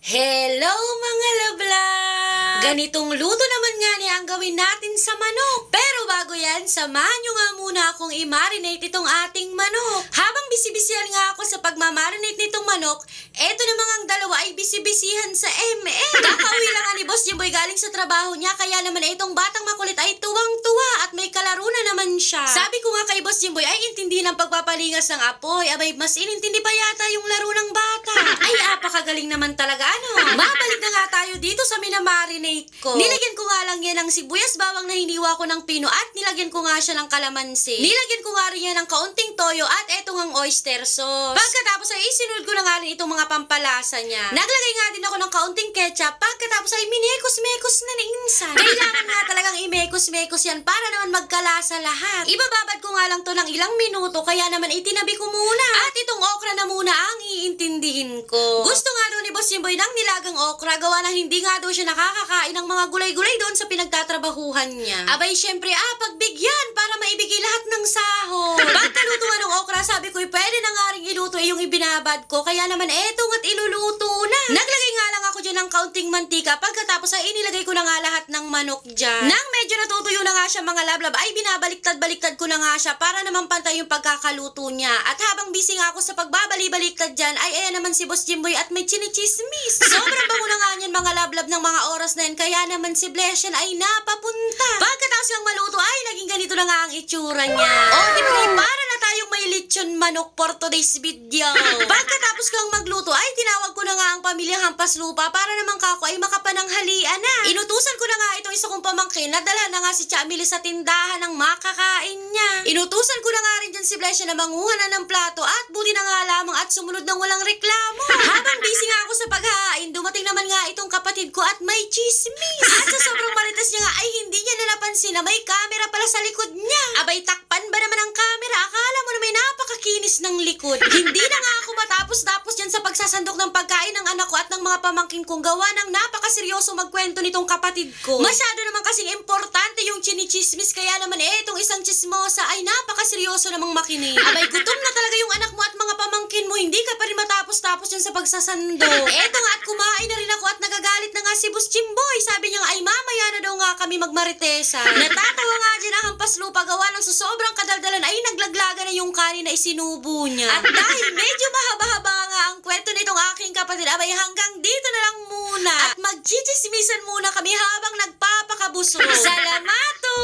Hello mga labla! Ganitong luto naman nga niya ang gawin natin sa manok. Pero bago yan, samahan nyo nga muna akong i-marinate itong ating manok. Habang bisibisihan nga ako sa pagmamarinate nitong manok, eto namang ang dalawa ay bisibisihan sa MM. Kakauwi lang nga ni Boss Jimboy galing sa trabaho niya, kaya naman itong batang makulit ay tuwang-tuwa at may kalaro na naman siya. Sabi ko nga kay Boss Jimboy ay intindi ng pagpapalingas ng apoy. Abay, mas inintindi pa yata yung laro ng bata. Ay, apakagaling naman talaga ano. Mabalik na nga tayo dito sa minamarinate ko. Nilagyan ko nga lang yan ng sibuyas bawang na hiniwa ko ng pino at nilagyan ko nga siya ng kalamansi. Nilagyan ko nga rin yan ng kaunting toyo at etong ang oyster sauce. Pagkatapos ay isinunod ko na nga rin itong mga pampalasa niya. Naglagay nga din ako ng kaunting ketchup. Pagkatapos ay minekos-mekos na ni insan. Kailangan nga talagang imekos-mekos yan para naman magkalasa lahat. Ibababad ko nga lang to ng ilang minuto kaya naman itinabi ko muna. At itong okra na muna ang iintindihin ko. Gusto nga daw ni Boss Jimboy ng nilagang okra, gawa na hindi nga daw siya nakakakain ng mga gulay-gulay doon sa pinagtatrabahuhan niya. Abay, syempre, pagbigyan para maibigay lahat ng sahod. Pagkaluto nga ng okra, sabi ko, pwede na nga rin iluto yung ibinabad ko, kaya naman etong at iluluto na. Naglagay nga lang ako dyan ng kaunting mantika, pagkatapos ay inilagay ko na nga lahat ng manok dyan. Nang medyo natutuyo na nga siya mga lablab, ay binabaliktad-baliktad ko na nga siya para naman pantay yung pagkakaluto niya. At habang busy nga ako sa pagbabali-baliktad dyan, ay ayan naman si Boss Jimboy at may chinichismis. Sobrang bango na nga niyan mga lablab ng mga oras na yan, kaya naman si Blesian ay napapunta. Pagkatapos lang maluto ay naging ganito na nga ang itsura niya. Di ba, para na tayong may lechon manok for today's video. Pagkatapos kang magluto ay tinawag ko na nga ang pamilyang Hampas Lupa para naman kako ay makapananghalian na. Inutusan ko na nga itong isa kong pamangkin na dalhan na nga si Chamili sa tindahan ng makakain niya. Inutusan ko na nga rin dyan si Blesian na manguha na ng plato at buti na nga lamang at sumunod ng walang reklamo. Habang busy nga ako sa paghahain, dumating naman nga itong kapatid ko at may chismis. At sa sobrang maritas niya nga ay hindi niya nalapansin na may camera pala sa likod niya. Abay, takpan ba naman ang camera? Akala mo na may napakakinis ng likod. Hindi na nga ako matapos-tapos dyan sa pagsasandok ng pagkain ng anak ko at ng mga pamangkin kong gawa ng napakaseryoso magkwento nitong kapatid ko. Masyado naman kasing importante yung chinichismis, kaya naman itong isang chismosa ay napakaseryoso namang makinig. Abay, gutom na talaga yung anak mo at mga pamangkin mo, hindi ka pa rin matapos-tapos dyan sa pagsasandok. Eto nga at kumain na rin ako at nagagalit na nga si Boss Jimboy. Sabi niya nga ay mamaya na daw nga kami magmaritesa. Natatawa nga dyan ang Hampas Lupa, gawa ng sa sobrang kadaldalan ay naglaglaga na yung kanin na isinubo niya. At dahil medyo mahaba-haba nga ang kwento nitong aking kapatid, abay hanggang dito na lang muna. At magchichismisan muna kami habang nagpapakabusog. Salamato!